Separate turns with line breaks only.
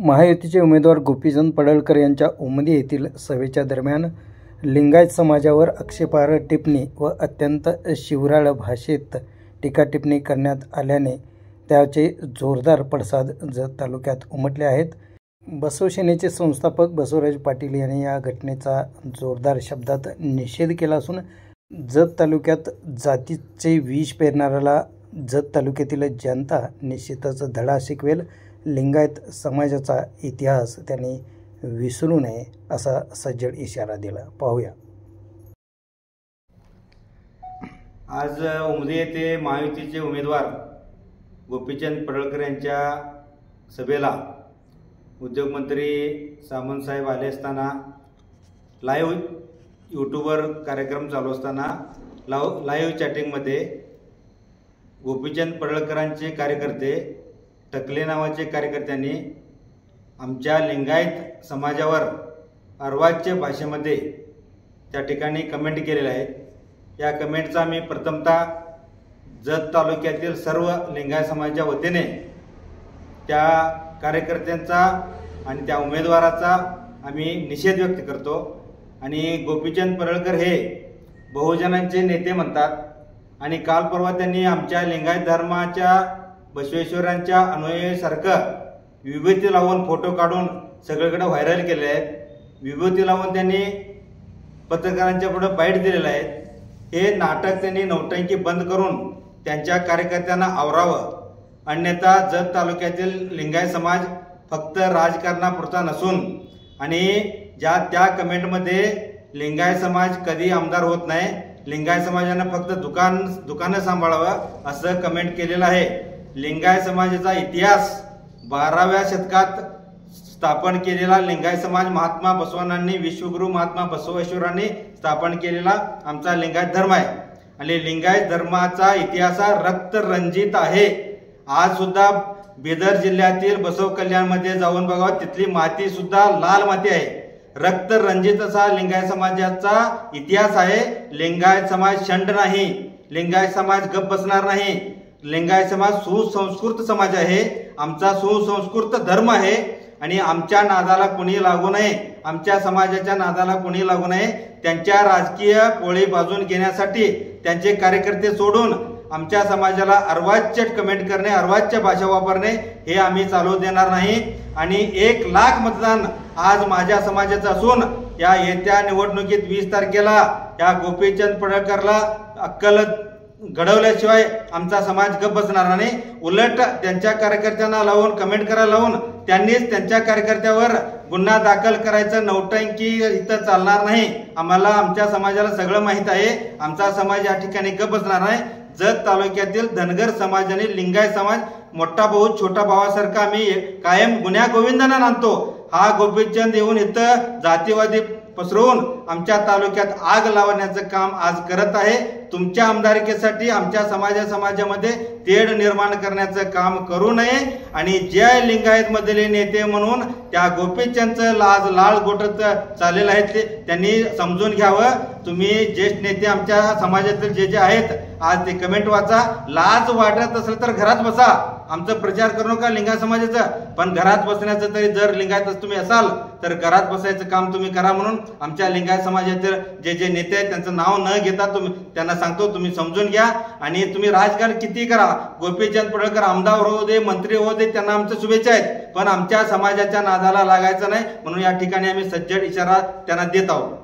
महायुतीचे उमेदवार गोपीचंद पडळकर यांच्या उमदी येथील सभेच्या दरम्यान लिंगायत समाजावर आक्षेपार्ह टिप्पणी व अत्यंत शिवराळ भाषेत टीकाटिप्पणी करण्यात आल्याने त्याचे जोरदार पडसाद जत तालुक्यात उमटले आहेत। बसवसेनेचे संस्थापक बसवराज पाटील यांनी या घटनेचा जोरदार शब्दात निषेध केला असून जत तालुक्यात जातीचे विष पेरणाऱ्याला जत तालुक्यातील जनता निश्चितच धडा शिकवेल। लिंगायत समाजाचा इतिहास त्यांनी विसरू नये असा सज्जड इशारा दिला। पाहूया।
आज उमदी येथे महायुतीचे उमेदवार गोपीचंद पडळकर यांच्या सभेला उद्योगमंत्री सामंत साहेब आले असताना लाईव्ह यूट्यूबवर कार्यक्रम चालू असताना लाईव्ह चॅटिंगमध्ये गोपीचंद पडळकरांचे कार्यकर्ते टकले नावाचे कार्यकर्त्यांनी आमच्या लिंगायत समाजावर अर्वाच्य भाषेमध्ये त्या ठिकाणी कमेंट केलेल्या आहेत। या कमेंटचा मी प्रथमतः जत तालुक्यातील सर्व लिंगायत समाजाच्या वतीने त्या कार्यकर्त्यांचा आणि त्या उमेदवाराचा आम्ही निषेध व्यक्त करतो। आणि गोपीचंद पडळकर हे बहुजनांचे नेते म्हणतात आणि काल परवा त्यांनी आमच्या लिंगायत धर्माच्या बसवेश्वरांच्या अनुयायांसारखं विभूती लावून फोटो काढून सगळीकडे व्हायरल केले आहेत। विभूती लावून त्यांनी पत्रकारांच्या पुढे बाईट दिलेले आहेत। हे नाटक त्यांनी नौटंकी बंद करून त्यांच्या कार्यकर्त्यांना आवरावं, अन्यथा जत तालुक्यातील लिंगायत समाज फक्त राजकारणापुरता नसून आणि त्या कमेंटमध्ये लिंगायत समाज कधी आमदार होत नाही, लिंगायत समाजाने फक्त दुकानं सांभाळावं असं कमेंट केलेलं आहे। लिंगायत समाजाचा इतिहास 12व्या शतकात स्थापन केलेला लिंगायत समाज महात्मा बसवांनी विश्वगुरु महात्मा बसवेश्वरांनी स्थापन केलेला आमचा लिंगायत धर्म आहे आणि लिंगायत धर्माचा इतिहास रक्तरंजित आहे। आज सुद्धा बिदर जिल्ह्यातील बसव कल्याणमध्ये जाऊन बघा, तिथली माती सुद्धा लाल माती आहे। रक्तरंजित असा लिंगायत समाजाचा इतिहास आहे। लिंगायत समाज शंड नाही, लिंगायत समाज गप बसणार नाही। लिंगायत समाज सुसंस्कृत समाज आहे, आमचा सुसंस्कृत धर्म आहे आणि आमच्या नादाला कोणी लागू नये, आमच्या समाजाच्या नादाला कोणी लागू नये। त्यांच्या राजकीय पोळी बाजून घेण्यासाठी त्यांचे कार्यकर्ते सोडून आमच्या समाजाला अर्वाच्य कमेंट करणे, अर्वाच्य भाषा वापरणे हे आम्ही चालू देणार नाही। आणि 1 लाख मतदान आज माझ्या समाजाचं असून या येत्या निवडणुकीत 20 तारखेला या गोपीचंद पडळकरला अक्कल घडवल्याशिवाय आमचा समाज गप बसणार नाही। उलट त्यांच्या कार्यकर्त्यांना लावून कमेंट करायला लावून त्यांनीच त्यांच्या कार्यकर्त्यावर गुन्हा दाखल करायचं नौटंकी इथं चालणार नाही। आम्हाला आमच्या समाजाला सगळं माहीत आहे, आमचा समाज या ठिकाणी गप बसणार नाही। जत तालुक्यातील धनगर समाज आणि लिंगायत समाज मोठा भाऊ छोटा भावासारखा आम्ही कायम गुन्ह्या गोविंदांना आणतो। हा गोपीचंद येऊन इथं जातीवादी पसरवून आमच्या तालुक्यात आग लावण्याचं काम आज करत आहे। तुमच्या आमदारकीसाठी आमच्या समाजामध्ये तेढ निर्माण करण्याचं काम करू नये आणि जय लिंगायत मधले नेते म्हणून त्या गोपीचंदचं लाळ गोठत चाललेलं आहे ते त्यांनी समजून घ्यावं। तुम्ही ज्येष्ठ नेते आमच्या समाजातील जे आहेत आज ते कमेंट वाचा। लाज वाटत असेल तर घरात बसा, आमचा प्रचार करू नका लिंगायत समाजाचा, पण घरात बसण्याचं तरी जर लिंगायत तुम्ही असाल तर घरात बसायचं काम तुम्ही करा। म्हणून आमच्या लिंगायत समाजातील जे नेते आहेत त्यांचं नाव न घेता तुम्ही त्यांना सांगतो तुम्ही समजून घ्या आणि तुम्ही राजकारण किती करा। गोपीचंद पडळकर आमदार होऊ दे, मंत्री होऊ दे, त्यांना आमच्या शुभेच्छा आहेत, पण आमच्या समाजाच्या नादाला लागायचं नाही। म्हणून या ठिकाणी आम्ही सज्जड इशारा त्यांना देत आहोत।